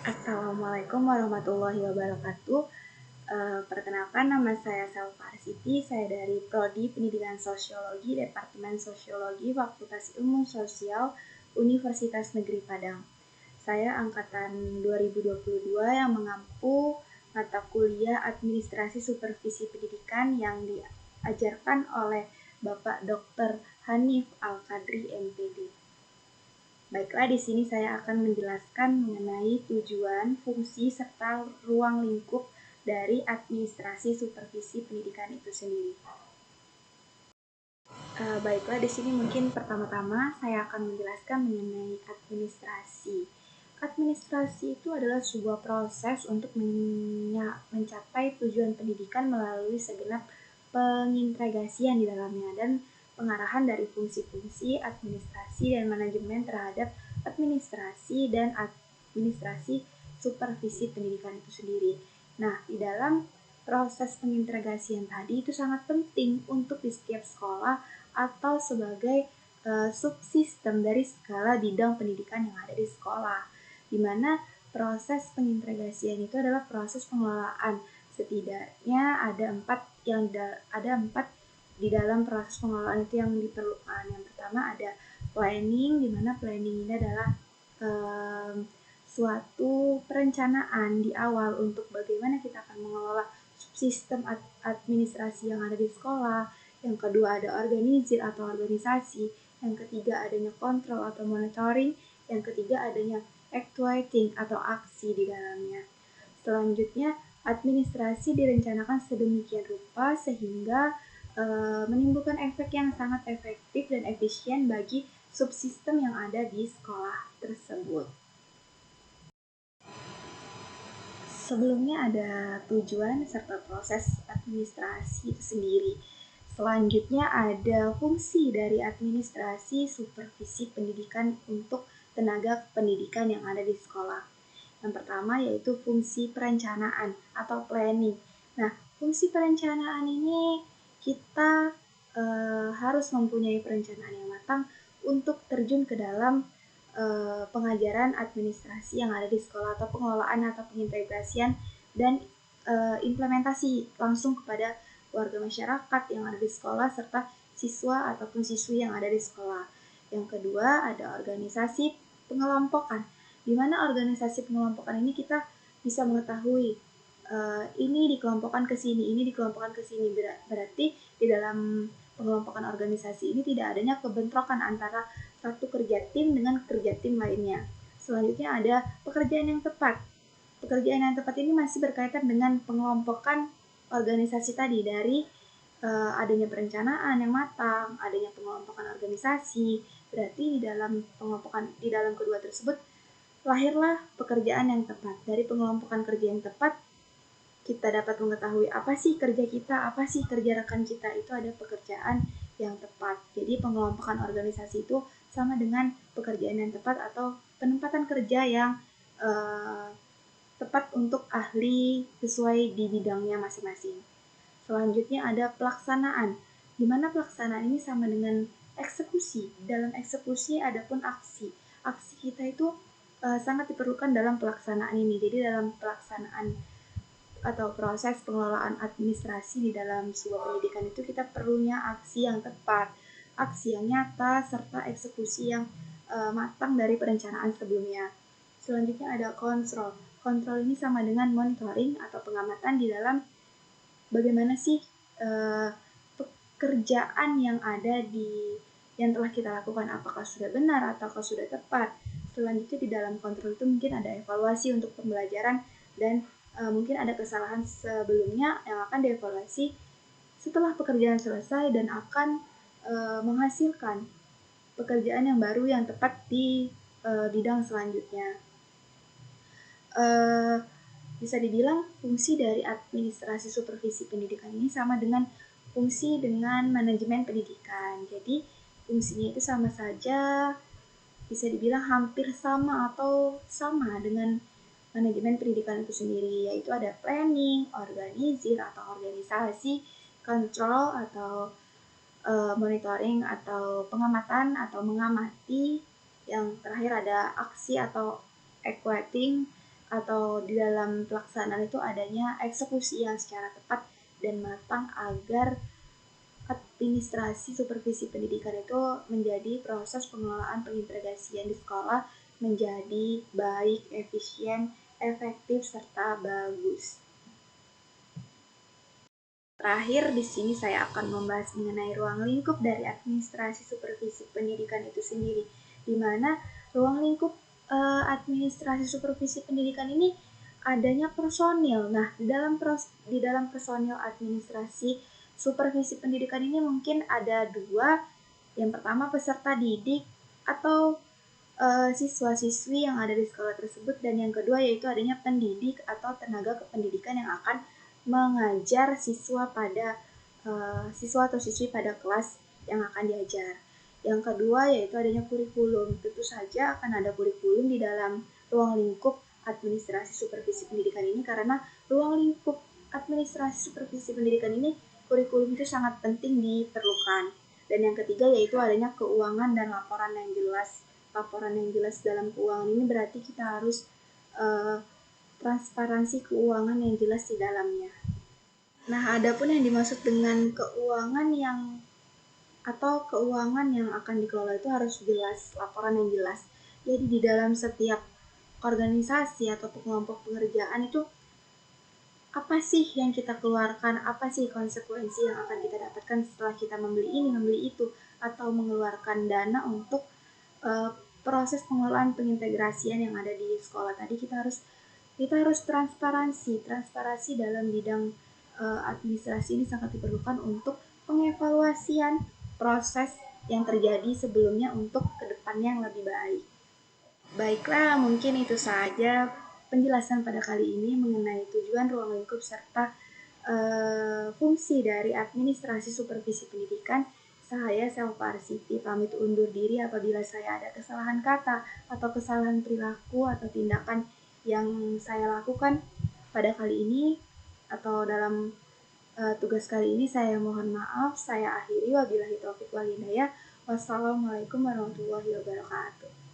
Assalamualaikum warahmatullahi wabarakatuh. Perkenalkan, nama saya Selva Arsiti. Saya dari Prodi Pendidikan Sosiologi, Departemen Sosiologi, Fakultas Ilmu Sosial, Universitas Negeri Padang. Saya angkatan 2022 yang mengampu mata kuliah Administrasi Supervisi Pendidikan yang diajarkan oleh Bapak Dr. Hanif Al-Qadri, MPD. Baiklah, di sini saya akan menjelaskan mengenai tujuan, fungsi, serta ruang lingkup dari administrasi supervisi pendidikan itu sendiri. Baiklah, di sini mungkin pertama-tama saya akan menjelaskan mengenai administrasi. Administrasi itu adalah sebuah proses untuk mencapai tujuan pendidikan melalui segenap pengintegrasian di dalamnya dan pengarahan dari fungsi-fungsi administrasi dan manajemen terhadap administrasi dan administrasi supervisi pendidikan itu sendiri. Nah, di dalam proses pengintegrasian tadi itu sangat penting untuk di setiap sekolah atau sebagai subsistem dari segala bidang pendidikan yang ada di sekolah, di mana proses pengintegrasian itu adalah proses pengelolaan. Setidaknya ada empat di dalam proses pengelolaan itu yang diperlukan. Yang pertama ada planning, di mana planning ini adalah suatu perencanaan di awal untuk bagaimana kita akan mengelola subsistem administrasi yang ada di sekolah. Yang kedua ada organisir atau organisasi. Yang ketiga adanya kontrol atau monitoring. Yang ketiga adanya actuating atau aksi di dalamnya. Selanjutnya, administrasi direncanakan sedemikian rupa sehingga menimbulkan efek yang sangat efektif dan efisien bagi subsistem yang ada di sekolah tersebut. Sebelumnya ada tujuan serta proses administrasi itu sendiri. Selanjutnya ada fungsi dari administrasi supervisi pendidikan untuk tenaga pendidikan yang ada di sekolah. Yang pertama yaitu fungsi perencanaan atau planning. Nah, fungsi perencanaan ini kita harus mempunyai perencanaan yang matang untuk terjun ke dalam pengajaran administrasi yang ada di sekolah atau pengelolaan atau pengintegrasian dan implementasi langsung kepada warga masyarakat yang ada di sekolah serta siswa ataupun siswi yang ada di sekolah. Yang kedua ada organisasi pengelompokan, di mana organisasi pengelompokan ini kita bisa mengetahui ini dikelompokkan ke sini, ini dikelompokkan ke sini. Berarti di dalam pengelompokan organisasi ini tidak adanya kebentrokan antara satu kerja tim dengan kerja tim lainnya. Selanjutnya ada pekerjaan yang tepat. Pekerjaan yang tepat ini masih berkaitan dengan pengelompokan organisasi tadi dari adanya perencanaan yang matang, adanya pengelompokan organisasi. Berarti di dalam kedua tersebut lahirlah pekerjaan yang tepat. Dari pengelompokan kerja yang tepat kita dapat mengetahui apa sih kerja kita, apa sih kerja rekan kita, itu ada pekerjaan yang tepat. Jadi pengelompokan organisasi itu sama dengan pekerjaan yang tepat atau penempatan kerja yang tepat untuk ahli sesuai di bidangnya masing-masing. Selanjutnya ada pelaksanaan, di mana pelaksanaan ini sama dengan eksekusi. Dalam eksekusi ada pun aksi. Aksi kita itu sangat diperlukan dalam pelaksanaan ini. Jadi dalam pelaksanaan atau proses pengelolaan administrasi di dalam sebuah pendidikan itu kita perlunya aksi yang tepat, aksi yang nyata, serta eksekusi yang matang dari perencanaan sebelumnya. Selanjutnya ada kontrol. Kontrol ini sama dengan monitoring atau pengamatan di dalam bagaimana sih pekerjaan yang ada yang telah kita lakukan, apakah sudah benar ataukah sudah tepat. Selanjutnya di dalam kontrol itu mungkin ada evaluasi untuk pembelajaran dan mungkin ada kesalahan sebelumnya yang akan dievaluasi setelah pekerjaan selesai dan akan menghasilkan pekerjaan yang baru yang tepat di bidang selanjutnya. Bisa dibilang fungsi dari administrasi supervisi pendidikan ini sama dengan fungsi dengan manajemen pendidikan. Jadi fungsinya itu sama saja, bisa dibilang hampir sama atau sama dengan manajemen pendidikan itu sendiri, yaitu ada planning, organisir atau organisasi, control atau monitoring atau pengamatan atau mengamati, yang terakhir ada aksi atau equating, atau di dalam pelaksanaan itu adanya eksekusi yang secara tepat dan matang agar administrasi supervisi pendidikan itu menjadi proses pengelolaan pengintegrasian di sekolah menjadi baik, efisien, efektif, serta bagus. Terakhir, di sini saya akan membahas mengenai ruang lingkup dari administrasi supervisi pendidikan itu sendiri, di mana ruang lingkup administrasi supervisi pendidikan ini adanya personil. Nah, di dalam personil administrasi supervisi pendidikan ini mungkin ada dua. Yang pertama peserta didik atau siswa-siswi yang ada di sekolah tersebut, dan yang kedua yaitu adanya pendidik atau tenaga kependidikan yang akan mengajar siswa atau siswi pada kelas yang akan diajar. Yang kedua yaitu adanya kurikulum. Tentu saja akan ada kurikulum di dalam ruang lingkup administrasi supervisi pendidikan ini, karena ruang lingkup administrasi supervisi pendidikan ini kurikulum itu sangat penting diperlukan. Dan yang ketiga yaitu adanya keuangan dan laporan yang jelas. Laporan yang jelas dalam keuangan ini berarti kita harus transparansi keuangan yang jelas di dalamnya. Nah, adapun yang dimaksud dengan keuangan yang akan dikelola itu harus jelas, laporan yang jelas. Jadi di dalam setiap organisasi atau kelompok pengerjaan itu apa sih yang kita keluarkan, apa sih konsekuensi yang akan kita dapatkan setelah kita membeli ini, membeli itu, atau mengeluarkan dana untuk proses pengelolaan pengintegrasian yang ada di sekolah tadi. Kita harus transparansi dalam bidang administrasi ini sangat diperlukan untuk pengevaluasian proses yang terjadi sebelumnya untuk kedepannya yang lebih baik. Baiklah, mungkin itu saja penjelasan pada kali ini mengenai tujuan ruang lingkup serta fungsi dari administrasi supervisi pendidikan. Saya Selva Arsiti pamit undur diri apabila saya ada kesalahan kata atau kesalahan perilaku atau tindakan yang saya lakukan pada kali ini atau dalam tugas kali ini. Saya mohon maaf, saya akhiri. Wabillahi taufiq wal hidayah. Wassalamualaikum warahmatullahi wabarakatuh.